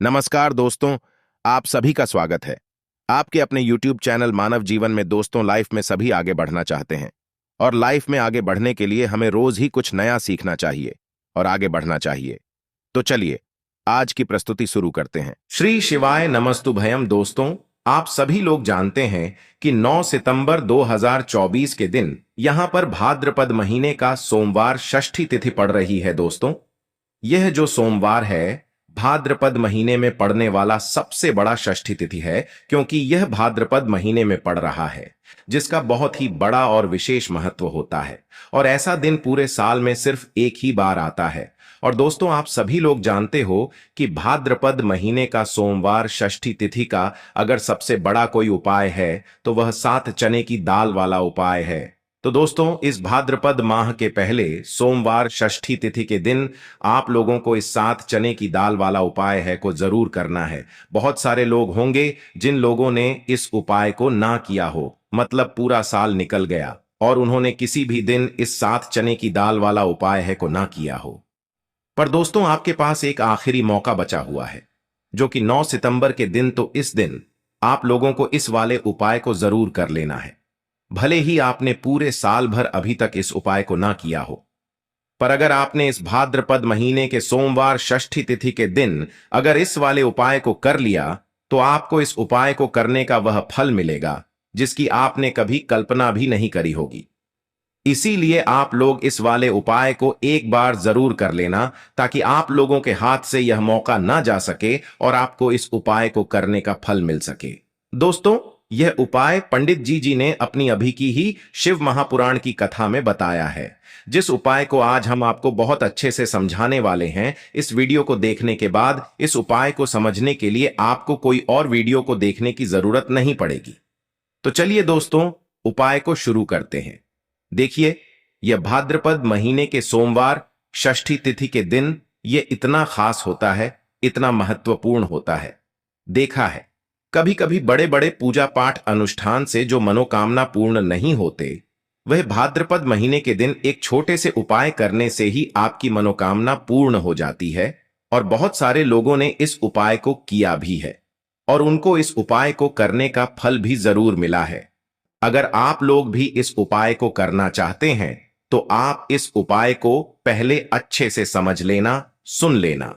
नमस्कार दोस्तों, आप सभी का स्वागत है। आपके अपने YouTube चैनल मानव जीवन में दोस्तों, लाइफ में सभी आगे बढ़ना चाहते हैं और लाइफ में आगे बढ़ने के लिए हमें रोज ही कुछ नया सीखना चाहिए और आगे बढ़ना चाहिए। तो चलिए आज की प्रस्तुति शुरू करते हैं। श्री शिवाय नमस्तुभयम। दोस्तों, आप सभी लोग जानते हैं कि 9 सितंबर 2024 के दिन यहां पर भाद्रपद महीने का सोमवार षष्ठी तिथि पड़ रही है। दोस्तों, यह जो सोमवार है भाद्रपद महीने में पड़ने वाला सबसे बड़ा षष्ठी तिथि है, क्योंकि यह भाद्रपद महीने में पड़ रहा है, जिसका बहुत ही बड़ा और विशेष महत्व होता है। और ऐसा दिन पूरे साल में सिर्फ एक ही बार आता है। और दोस्तों, आप सभी लोग जानते हो कि भाद्रपद महीने का सोमवार षष्ठी तिथि का अगर सबसे बड़ा कोई उपाय है तो वह 7 चने की दाल वाला उपाय है। तो दोस्तों, इस भाद्रपद माह के पहले सोमवार षष्ठी तिथि के दिन आप लोगों को इस 7 चने की दाल वाला उपाय है को जरूर करना है। बहुत सारे लोग होंगे जिन लोगों ने इस उपाय को ना किया हो, मतलब पूरा साल निकल गया और उन्होंने किसी भी दिन इस 7 चने की दाल वाला उपाय है को ना किया हो। पर दोस्तों, आपके पास एक आखिरी मौका बचा हुआ है, जो कि 9 सितंबर के दिन। तो इस दिन आप लोगों को इस वाले उपाय को जरूर कर लेना है, भले ही आपने पूरे साल भर अभी तक इस उपाय को ना किया हो। पर अगर आपने इस भाद्रपद महीने के सोमवार षष्ठी तिथि के दिन अगर इस वाले उपाय को कर लिया, तो आपको इस उपाय को करने का वह फल मिलेगा जिसकी आपने कभी कल्पना भी नहीं करी होगी। इसीलिए आप लोग इस वाले उपाय को एक बार जरूर कर लेना, ताकि आप लोगों के हाथ से यह मौका ना जा सके और आपको इस उपाय को करने का फल मिल सके। दोस्तों, यह उपाय पंडित जी ने अपनी अभी की ही शिव महापुराण की कथा में बताया है, जिस उपाय को आज हम आपको बहुत अच्छे से समझाने वाले हैं। इस वीडियो को देखने के बाद इस उपाय को समझने के लिए आपको कोई और वीडियो को देखने की जरूरत नहीं पड़ेगी। तो चलिए दोस्तों, उपाय को शुरू करते हैं। देखिए, यह भाद्रपद महीने के सोमवार षष्ठी तिथि के दिन यह इतना खास होता है, इतना महत्वपूर्ण होता है। देखा है, कभी कभी बड़े बड़े पूजा पाठ अनुष्ठान से जो मनोकामना पूर्ण नहीं होते, वह भाद्रपद महीने के दिन एक छोटे से उपाय करने से ही आपकी मनोकामना पूर्ण हो जाती है। और बहुत सारे लोगों ने इस उपाय को किया भी है और उनको इस उपाय को करने का फल भी जरूर मिला है। अगर आप लोग भी इस उपाय को करना चाहते हैं तो आप इस उपाय को पहले अच्छे से समझ लेना, सुन लेना,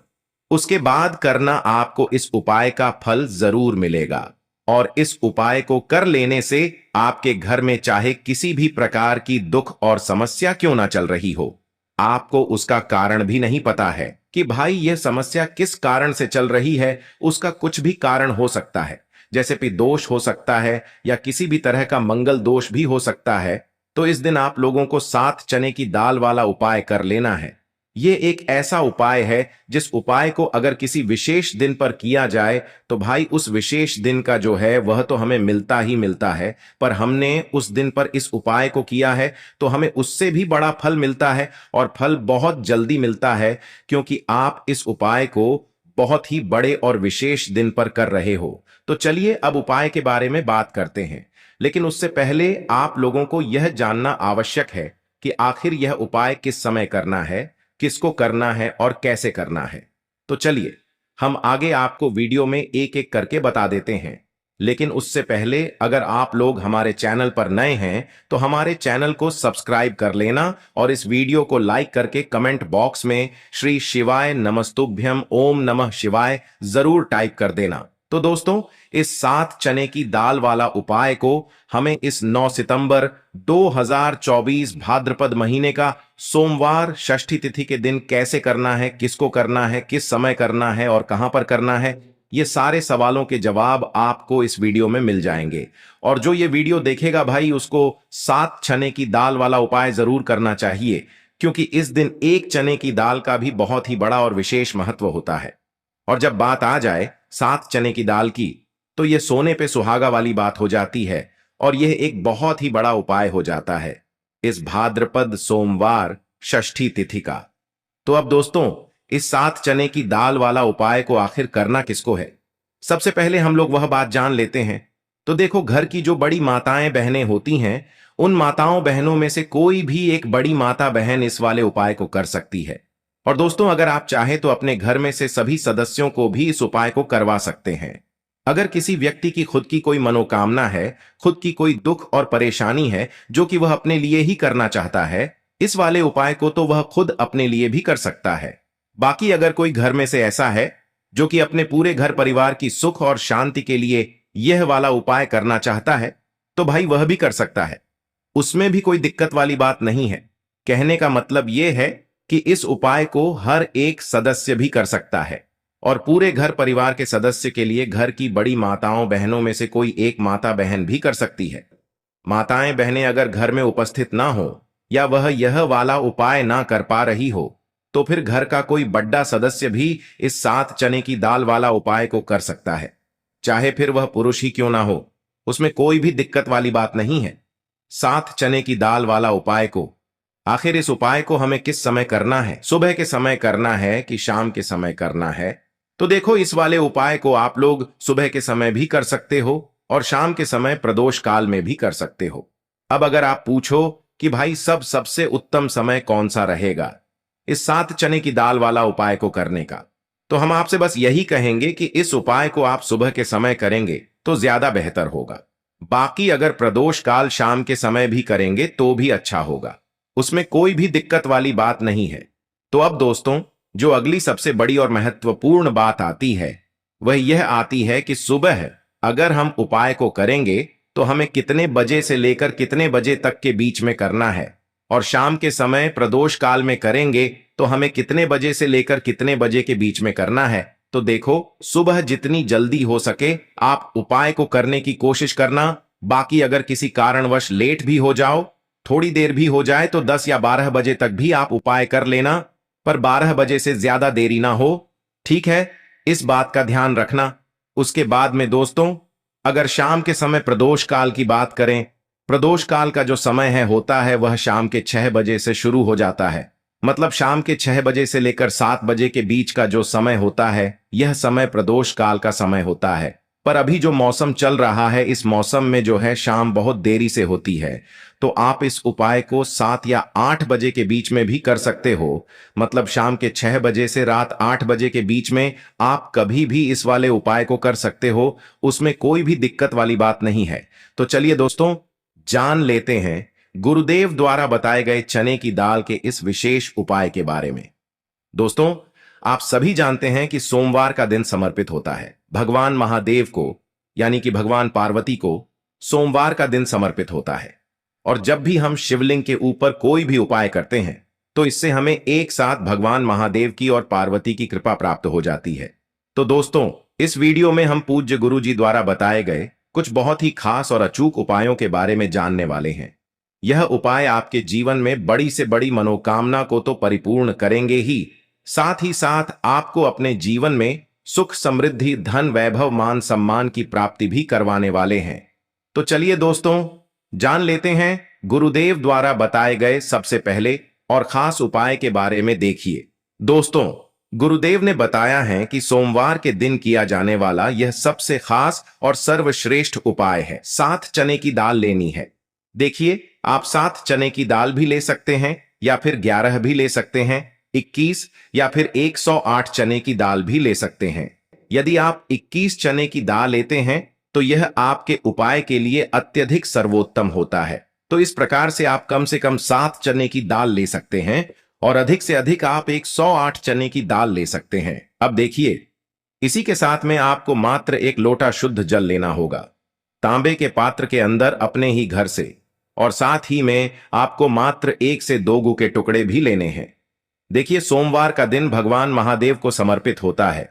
उसके बाद करना। आपको इस उपाय का फल जरूर मिलेगा और इस उपाय को कर लेने से आपके घर में चाहे किसी भी प्रकार की दुख और समस्या क्यों ना चल रही हो, आपको उसका कारण भी नहीं पता है कि भाई यह समस्या किस कारण से चल रही है। उसका कुछ भी कारण हो सकता है, जैसे कि दोष हो सकता है या किसी भी तरह का मंगल दोष भी हो सकता है। तो इस दिन आप लोगों को 7 चने की दाल वाला उपाय कर लेना है। ये एक ऐसा उपाय है जिस उपाय को अगर किसी विशेष दिन पर किया जाए तो भाई उस विशेष दिन का जो है वह तो हमें मिलता ही मिलता है, पर हमने उस दिन पर इस उपाय को किया है तो हमें उससे भी बड़ा फल मिलता है और फल बहुत जल्दी मिलता है, क्योंकि आप इस उपाय को बहुत ही बड़े और विशेष दिन पर कर रहे हो। तो चलिए अब उपाय के बारे में बात करते हैं, लेकिन उससे पहले आप लोगों को यह जानना आवश्यक है कि आखिर यह उपाय किस समय करना है, किसको करना है और कैसे करना है। तो चलिए हम आगे आपको वीडियो में एक एक करके बता देते हैं। लेकिन उससे पहले अगर आप लोग हमारे चैनल पर नए हैं तो हमारे चैनल को सब्सक्राइब कर लेना और इस वीडियो को लाइक करके कमेंट बॉक्स में श्री शिवाय नमस्तुभ्यम ओम नमः शिवाय जरूर टाइप कर देना। तो दोस्तों, इस 7 चने की दाल वाला उपाय को हमें इस 9 सितंबर 2024 भाद्रपद महीने का सोमवार षष्ठी तिथि के दिन कैसे करना है, किसको करना है, किस समय करना है और कहां पर करना है, ये सारे सवालों के जवाब आपको इस वीडियो में मिल जाएंगे। और जो ये वीडियो देखेगा भाई, उसको 7 चने की दाल वाला उपाय जरूर करना चाहिए, क्योंकि इस दिन एक चने की दाल का भी बहुत ही बड़ा और विशेष महत्व होता है। और जब बात आ जाए 7 चने की दाल की, तो यह सोने पे सुहागा वाली बात हो जाती है और यह एक बहुत ही बड़ा उपाय हो जाता है इस भाद्रपद सोमवार षष्ठी तिथि का। तो अब दोस्तों, इस 7 चने की दाल वाला उपाय को आखिर करना किसको है, सबसे पहले हम लोग वह बात जान लेते हैं। तो देखो, घर की जो बड़ी माताएं बहनें होती हैं, उन माताओं बहनों में से कोई भी एक बड़ी माता बहन इस वाले उपाय को कर सकती है। और दोस्तों, अगर आप चाहें तो अपने घर में से सभी सदस्यों को भी इस उपाय को करवा सकते हैं। अगर किसी व्यक्ति की खुद की कोई मनोकामना है, खुद की कोई दुख और परेशानी है जो कि वह अपने लिए ही करना चाहता है, इस वाले उपाय को तो वह खुद अपने लिए भी कर सकता है। बाकी अगर कोई घर में से ऐसा है जो कि अपने पूरे घर परिवार की सुख और शांति के लिए यह वाला उपाय करना चाहता है, तो भाई वह भी कर सकता है। उसमें भी कोई दिक्कत वाली बात नहीं है। कहने का मतलब यह है कि इस उपाय को हर एक सदस्य भी कर सकता है और पूरे घर परिवार के सदस्य के लिए घर की बड़ी माताओं बहनों में से कोई एक माता बहन भी कर सकती है। माताएं बहनें अगर घर में उपस्थित ना हो या वह यह वाला उपाय ना कर पा रही हो, तो फिर घर का कोई बड़ा सदस्य भी इस 7 चने की दाल वाला उपाय को कर सकता है, चाहे फिर वह पुरुष ही क्यों ना हो। उसमें कोई भी दिक्कत वाली बात नहीं है। 7 चने की दाल वाला उपाय को, आखिर इस उपाय को हमें किस समय करना है? सुबह के समय करना है कि शाम के समय करना है? तो देखो, इस वाले उपाय को आप लोग सुबह के समय भी कर सकते हो और शाम के समय प्रदोष काल में भी कर सकते हो। अब अगर आप पूछो कि भाई सबसे उत्तम समय कौन सा रहेगा इस 7 चने की दाल वाला उपाय को करने का, तो हम आपसे बस यही कहेंगे कि इस उपाय को आप सुबह के समय करेंगे तो ज्यादा बेहतर होगा। बाकी अगर प्रदोष काल शाम के समय भी करेंगे तो भी अच्छा होगा, उसमें कोई भी दिक्कत वाली बात नहीं है। तो अब दोस्तों, जो अगली सबसे बड़ी और महत्वपूर्ण बात आती है वह यह आती है कि सुबह अगर हम उपाय को करेंगे तो हमें कितने बजे से लेकर कितने बजे तक के बीच में करना है, और शाम के समय प्रदोष काल में करेंगे तो हमें कितने बजे से लेकर कितने बजे के बीच में करना है। तो देखो, सुबह जितनी जल्दी हो सके आप उपाय को करने की कोशिश करना। बाकी अगर किसी कारणवश लेट भी हो जाओ, थोड़ी देर भी हो जाए, तो 10 या 12 बजे तक भी आप उपाय कर लेना, पर 12 बजे से ज्यादा देरी ना हो। ठीक है, इस बात का ध्यान रखना। उसके बाद में दोस्तों, अगर शाम के समय प्रदोष काल की बात करें, प्रदोष काल का जो समय है होता है वह शाम के 6 बजे से शुरू हो जाता है। मतलब शाम के 6 बजे से लेकर 7 बजे के बीच का जो समय होता है यह समय प्रदोष काल का समय होता है। पर अभी जो मौसम चल रहा है, इस मौसम में जो है शाम बहुत देरी से होती है, तो आप इस उपाय को 7 या 8 बजे के बीच में भी कर सकते हो। मतलब शाम के 6 बजे से रात 8 बजे के बीच में आप कभी भी इस वाले उपाय को कर सकते हो, उसमें कोई भी दिक्कत वाली बात नहीं है। तो चलिए दोस्तों, जान लेते हैं गुरुदेव द्वारा बताए गए चने की दाल के इस विशेष उपाय के बारे में। दोस्तों, आप सभी जानते हैं कि सोमवार का दिन समर्पित होता है भगवान महादेव को, यानी कि भगवान पार्वती को सोमवार का दिन समर्पित होता है। और जब भी हम शिवलिंग के ऊपर कोई भी उपाय करते हैं तो इससे हमें एक साथ भगवान महादेव की और पार्वती की कृपा प्राप्त हो जाती है। तो दोस्तों, इस वीडियो में हम पूज्य गुरु जी द्वारा बताए गए कुछ बहुत ही खास और अचूक उपायों के बारे में जानने वाले हैं। यह उपाय आपके जीवन में बड़ी से बड़ी मनोकामना को तो परिपूर्ण करेंगे ही साथ आपको अपने जीवन में सुख समृद्धि धन वैभव मान सम्मान की प्राप्ति भी करवाने वाले हैं। तो चलिए दोस्तों, जान लेते हैं गुरुदेव द्वारा बताए गए सबसे पहले और खास उपाय के बारे में। देखिए दोस्तों, गुरुदेव ने बताया है कि सोमवार के दिन किया जाने वाला यह सबसे खास और सर्वश्रेष्ठ उपाय है। 7 चने की दाल लेनी है। देखिए, आप 7 चने की दाल भी ले सकते हैं या फिर 11 भी ले सकते हैं, 21 या फिर 108 चने की दाल भी ले सकते हैं। यदि आप 21 चने की दाल लेते हैं तो यह आपके उपाय के लिए अत्यधिक सर्वोत्तम होता है। तो इस प्रकार से आप कम से कम 7 चने की दाल ले सकते हैं और अधिक से अधिक आप 108 चने की दाल ले सकते हैं। अब देखिए, इसी के साथ में आपको मात्र 1 लोटा शुद्ध जल लेना होगा, तांबे के पात्र के अंदर अपने ही घर से, और साथ ही में आपको मात्र 1 से 2 गू के टुकड़े भी लेने हैं। देखिए, सोमवार का दिन भगवान महादेव को समर्पित होता है।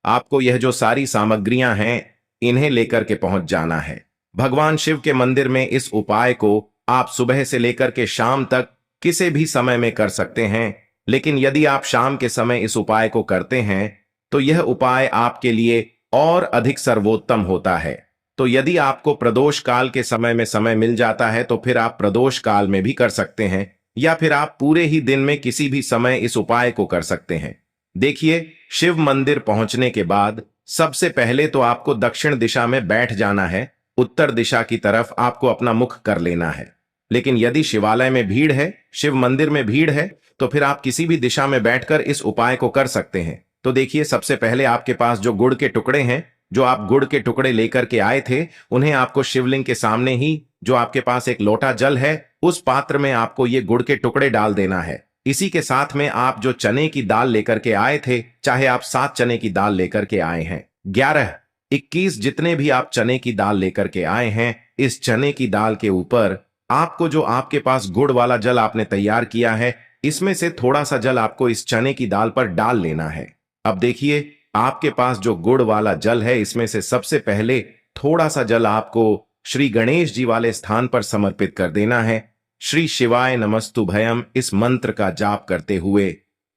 आपको यह जो सारी सामग्रियां हैं इन्हें लेकर के पहुंच जाना है भगवान शिव के मंदिर में। इस उपाय को आप सुबह से लेकर के शाम तक किसी भी समय में कर सकते हैं, लेकिन यदि आप शाम के समय इस उपाय को करते हैं तो यह उपाय आपके लिए और अधिक सर्वोत्तम होता है। तो यदि आपको प्रदोष काल के समय में समय मिल जाता है तो फिर आप प्रदोष काल में भी कर सकते हैं, या फिर आप पूरे ही दिन में किसी भी समय इस उपाय को कर सकते हैं। देखिए, शिव मंदिर पहुंचने के बाद सबसे पहले तो आपको दक्षिण दिशा में बैठ जाना है। उत्तर दिशा की तरफ आपको अपना मुख कर लेना है। लेकिन यदि शिवालय में भीड़ है, शिव मंदिर में भीड़ है, तो फिर आप किसी भी दिशा में बैठकर इस उपाय को कर सकते हैं। तो देखिए, सबसे पहले आपके पास जो गुड़ के टुकड़े हैं, जो आप गुड़ के टुकड़े लेकर के आए थे, उन्हें आपको शिवलिंग के सामने ही जो आपके पास एक लोटा जल है, उस पात्र में आपको ये गुड़ के टुकड़े डाल देना है। इसी के साथ में आप जो चने की दाल लेकर के आए थे, चाहे आप 7 चने की दाल लेकर के आए हैं, 11, 21, जितने भी आप चने की दाल लेकर के आए हैं, इस चने की दाल के ऊपर आपको जो आपके पास गुड़ वाला जल आपने तैयार किया है, इसमें से थोड़ा सा जल आपको इस चने की दाल पर डाल लेना है। अब देखिए, आपके पास जो गुड़ वाला जल है, इसमें से सबसे पहले थोड़ा सा जल आपको श्री गणेश जी वाले स्थान पर समर्पित कर देना है। श्री शिवाय नमस्तुभयम इस मंत्र का जाप करते हुए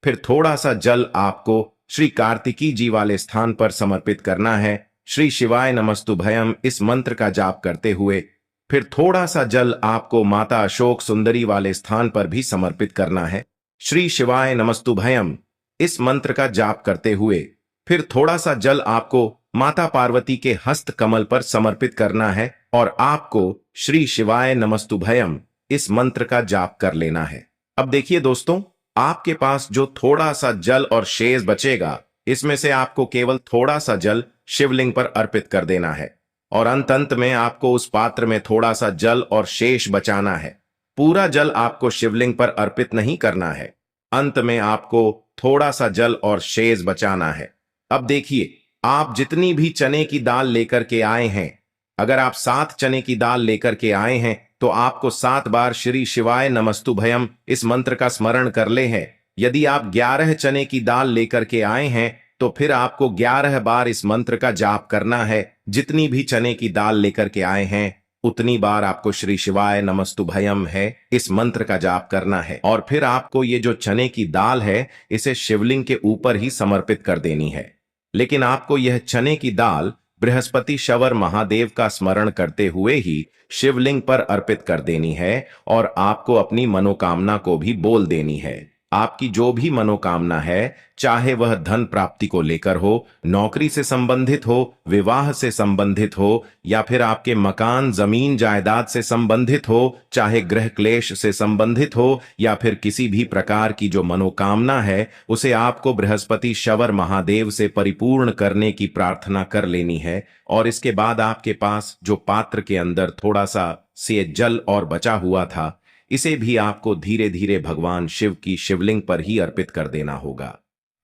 फिर थोड़ा सा जल आपको श्री कार्तिकी जी वाले स्थान पर समर्पित करना है। श्री शिवाय नमस्तुभयम इस मंत्र का जाप करते हुए फिर थोड़ा सा जल आपको माता अशोक सुंदरी वाले स्थान पर भी समर्पित करना है। श्री शिवाय नमस्तुभयम इस मंत्र का जाप करते हुए फिर थोड़ा सा जल आपको माता पार्वती के हस्त कमल पर समर्पित करना है और आपको श्री शिवाय नमस्तुभयम इस मंत्र का जाप कर लेना है। अब देखिए दोस्तों, आपके पास जो थोड़ा सा जल और शेष बचेगा, इसमें से आपको केवल थोड़ा सा जल शिवलिंग पर अर्पित कर देना है और अंत में आपको उस पात्र में थोड़ा सा जल और शेष बचाना है। पूरा जल आपको शिवलिंग पर अर्पित नहीं करना है, अंत में आपको थोड़ा सा जल और शेष बचाना है। अब देखिए, आप जितनी भी चने की दाल लेकर के आए हैं, अगर आप 7 चने की दाल लेकर के आए हैं, तो आपको 7 बार श्री शिवाय नमस्तुभयम इस मंत्र का स्मरण कर ले हैं। यदि आप 11 चने की दाल लेकर के आए हैं, तो फिर आपको 11 बार इस मंत्र का जाप करना है। जितनी भी चने की दाल लेकर के आए हैं, उतनी बार आपको श्री शिवाय नमस्तुभयम है इस मंत्र का जाप करना है और फिर आपको ये जो चने की दाल है, इसे शिवलिंग के ऊपर ही समर्पित कर देनी है। लेकिन आपको यह चने की दाल बृहस्पति शवर महादेव का स्मरण करते हुए ही शिवलिंग पर अर्पित कर देनी है और आपको अपनी मनोकामना को भी बोल देनी है। आपकी जो भी मनोकामना है, चाहे वह धन प्राप्ति को लेकर हो, नौकरी से संबंधित हो, विवाह से संबंधित हो, या फिर आपके मकान जमीन जायदाद से संबंधित हो, चाहे गृह क्लेश से संबंधित हो, या फिर किसी भी प्रकार की जो मनोकामना है, उसे आपको बृहस्पति शवर महादेव से परिपूर्ण करने की प्रार्थना कर लेनी है। और इसके बाद आपके पास जो पात्र के अंदर थोड़ा सा से जल और बचा हुआ था, इसे भी आपको धीरे धीरे भगवान शिव की शिवलिंग पर ही अर्पित कर देना होगा।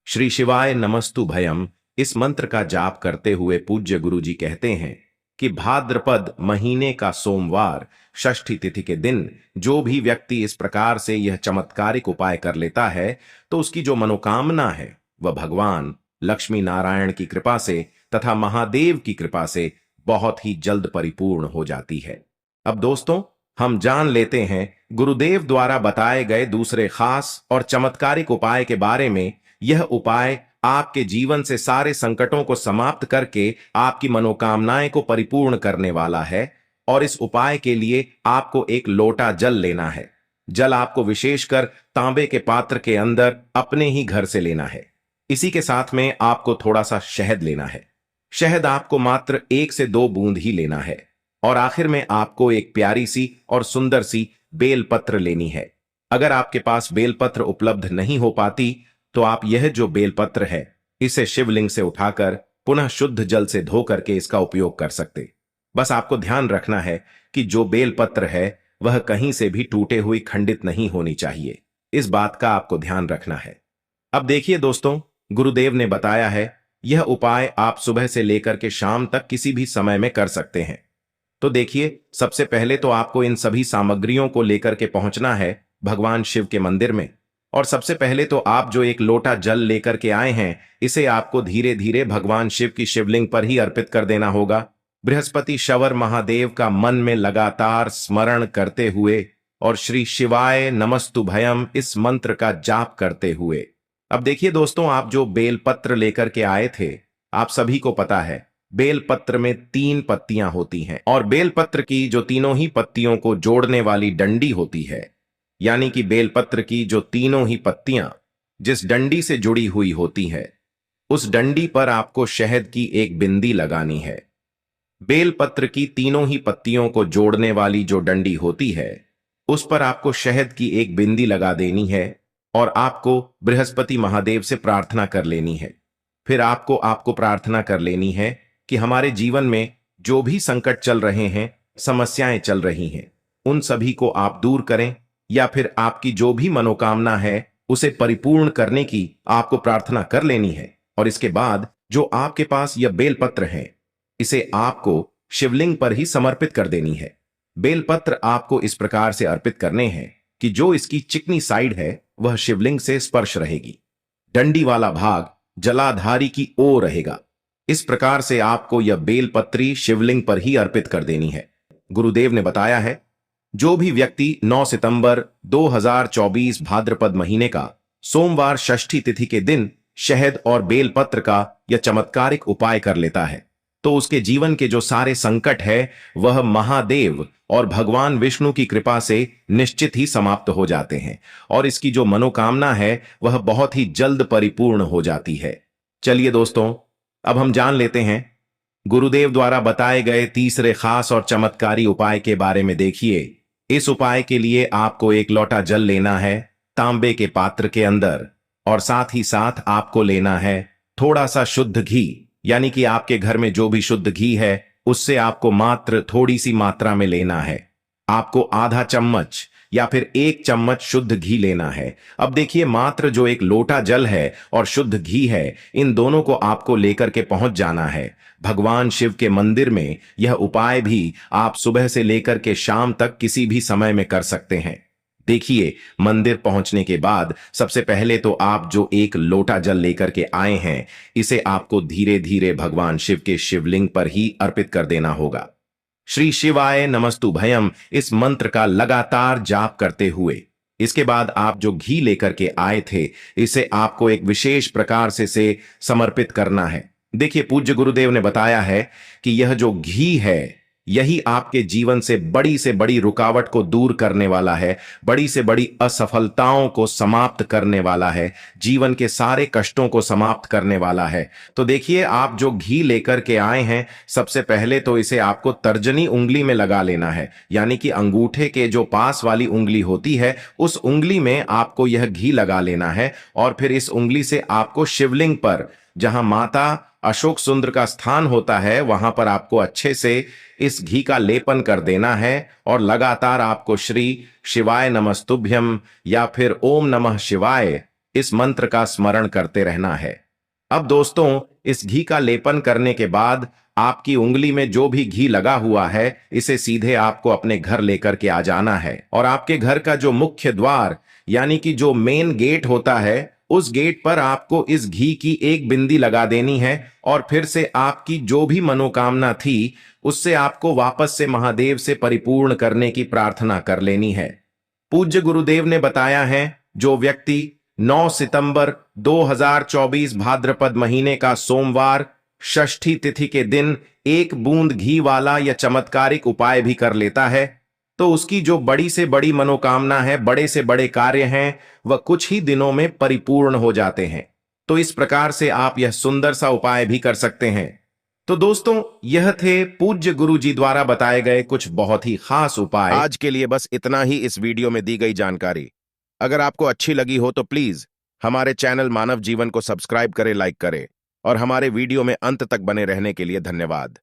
श्री शिवाय नमस्तुभयम इस मंत्र का जाप करते हुए पूज्य गुरु जी कहते हैं कि भाद्रपद महीने का सोमवार षष्ठी तिथि के दिन जो भी व्यक्ति इस प्रकार से यह चमत्कारिक उपाय कर लेता है, तो उसकी जो मनोकामना है, वह भगवान लक्ष्मी नारायण की कृपा से तथा महादेव की कृपा से बहुत ही जल्द परिपूर्ण हो जाती है। अब दोस्तों, हम जान लेते हैं गुरुदेव द्वारा बताए गए दूसरे खास और चमत्कारिक उपाय के बारे में। यह उपाय आपके जीवन से सारे संकटों को समाप्त करके आपकी मनोकामनाएं को परिपूर्ण करने वाला है और इस उपाय के लिए आपको एक लोटा जल लेना है। जल आपको विशेषकर तांबे के पात्र के अंदर अपने ही घर से लेना है। इसी के साथ में आपको थोड़ा सा शहद लेना है। शहद आपको मात्र 1 से 2 बूंद ही लेना है और आखिर में आपको एक प्यारी सी और सुंदर सी बेलपत्र लेनी है। अगर आपके पास बेलपत्र उपलब्ध नहीं हो पाती, तो आप यह जो बेलपत्र है, इसे शिवलिंग से उठाकर पुनः शुद्ध जल से धो करके इसका उपयोग कर सकते। बस आपको ध्यान रखना है कि जो बेलपत्र है वह कहीं से भी टूटे हुई खंडित नहीं होनी चाहिए। इस बात का आपको ध्यान रखना है। अब देखिए दोस्तों, गुरुदेव ने बताया है यह उपाय आप सुबह से लेकर के शाम तक किसी भी समय में कर सकते हैं। तो देखिए, सबसे पहले तो आपको इन सभी सामग्रियों को लेकर के पहुंचना है भगवान शिव के मंदिर में। और सबसे पहले तो आप जो एक लोटा जल लेकर के आए हैं, इसे आपको धीरे धीरे भगवान शिव की शिवलिंग पर ही अर्पित कर देना होगा। बृहस्पति शवर महादेव का मन में लगातार स्मरण करते हुए और श्री शिवाय नमस्तुभयम इस मंत्र का जाप करते हुए। अब देखिए दोस्तों, आप जो बेलपत्र लेकर के आए थे, आप सभी को पता है बेलपत्र में 3 पत्तियां होती हैं और बेलपत्र की जो तीनों ही पत्तियों को जोड़ने वाली डंडी होती है, यानी कि बेलपत्र की जो तीनों ही पत्तियां जिस डंडी से जुड़ी हुई होती है, उस डंडी पर आपको शहद की एक बिंदी लगानी है। बेलपत्र की तीनों ही पत्तियों को जोड़ने वाली जो डंडी होती है, उस पर आपको शहद की एक बिंदी लगा देनी है और आपको बृहस्पति महादेव से प्रार्थना कर लेनी है। फिर आपको आपको प्रार्थना कर लेनी है कि हमारे जीवन में जो भी संकट चल रहे हैं, समस्याएं चल रही हैं, उन सभी को आप दूर करें, या फिर आपकी जो भी मनोकामना है उसे परिपूर्ण करने की आपको प्रार्थना कर लेनी है। और इसके बाद जो आपके पास यह बेलपत्र है, इसे आपको शिवलिंग पर ही समर्पित कर देनी है। बेलपत्र आपको इस प्रकार से अर्पित करने हैं कि जो इसकी चिकनी साइड है वह शिवलिंग से स्पर्श रहेगी, डंडी वाला भाग जलाधारी की ओर रहेगा। इस प्रकार से आपको यह बेलपत्री शिवलिंग पर ही अर्पित कर देनी है। गुरुदेव ने बताया है, जो भी व्यक्ति 9 सितंबर 2024 भाद्रपद महीने का सोमवार षष्ठी तिथि के दिन शहद और बेलपत्र का यह चमत्कारिक उपाय कर लेता है, तो उसके जीवन के जो सारे संकट है वह महादेव और भगवान विष्णु की कृपा से निश्चित ही समाप्त हो जाते हैं और इसकी जो मनोकामना है वह बहुत ही जल्द परिपूर्ण हो जाती है। चलिए दोस्तों, अब हम जान लेते हैं गुरुदेव द्वारा बताए गए तीसरे खास और चमत्कारी उपाय के बारे में। देखिए, इस उपाय के लिए आपको एक लोटा जल लेना है तांबे के पात्र के अंदर, और साथ ही साथ आपको लेना है थोड़ा सा शुद्ध घी, यानी कि आपके घर में जो भी शुद्ध घी है उससे आपको मात्र थोड़ी सी मात्रा में लेना है। आपको आधा चम्मच या फिर 1 चम्मच शुद्ध घी लेना है। अब देखिए, मात्र जो एक लोटा जल है और शुद्ध घी है, इन दोनों को आपको लेकर के पहुंच जाना है भगवान शिव के मंदिर में। यह उपाय भी आप सुबह से लेकर के शाम तक किसी भी समय में कर सकते हैं। देखिए, मंदिर पहुंचने के बाद सबसे पहले तो आप जो एक लोटा जल लेकर के आए हैं, इसे आपको धीरे धीरे भगवान शिव के शिवलिंग पर ही अर्पित कर देना होगा। श्री शिवाय नमस्तुभयम इस मंत्र का लगातार जाप करते हुए, इसके बाद आप जो घी लेकर के आए थे इसे आपको एक विशेष प्रकार से समर्पित करना है। देखिए, पूज्य गुरुदेव ने बताया है कि यह जो घी है यही आपके जीवन से बड़ी रुकावट को दूर करने वाला है, बड़ी से बड़ी असफलताओं को समाप्त करने वाला है, जीवन के सारे कष्टों को समाप्त करने वाला है। तो देखिए, आप जो घी लेकर के आए हैं, सबसे पहले तो इसे आपको तर्जनी उंगली में लगा लेना है, यानी कि अंगूठे के जो पास वाली उंगली होती है उस उंगली में आपको यह घी लगा लेना है। और फिर इस उंगली से आपको शिवलिंग पर, जहां माता अशोक सुंदर का स्थान होता है, वहां पर आपको अच्छे से इस घी का लेपन कर देना है और लगातार आपको श्री शिवाय नमस्तुभ्यम या फिर ओम नमः शिवाय इस मंत्र का स्मरण करते रहना है। अब दोस्तों, इस घी का लेपन करने के बाद आपकी उंगली में जो भी घी लगा हुआ है इसे सीधे आपको अपने घर लेकर के आ जाना है और आपके घर का जो मुख्य द्वार, यानी कि जो मेन गेट होता है, उस गेट पर आपको इस घी की एक बिंदी लगा देनी है और फिर से आपकी जो भी मनोकामना थी उससे आपको वापस से महादेव से परिपूर्ण करने की प्रार्थना कर लेनी है। पूज्य गुरुदेव ने बताया है, जो व्यक्ति 9 सितंबर 2024 भाद्रपद महीने का सोमवार षष्ठी तिथि के दिन 1 बूंद घी वाला यह चमत्कारिक उपाय भी कर लेता है, तो उसकी जो बड़ी से बड़ी मनोकामना है, बड़े से बड़े कार्य हैं, वह कुछ ही दिनों में परिपूर्ण हो जाते हैं। तो इस प्रकार से आप यह सुंदर सा उपाय भी कर सकते हैं। तो दोस्तों, यह थे पूज्य गुरु जी द्वारा बताए गए कुछ बहुत ही खास उपाय। आज के लिए बस इतना ही इस वीडियो में दी गई जानकारी। अगर आपको अच्छी लगी हो तो प्लीज हमारे चैनल मानव जीवन को सब्सक्राइब करें, लाइक करें और हमारे वीडियो में अंत तक बने रहने के लिए धन्यवाद।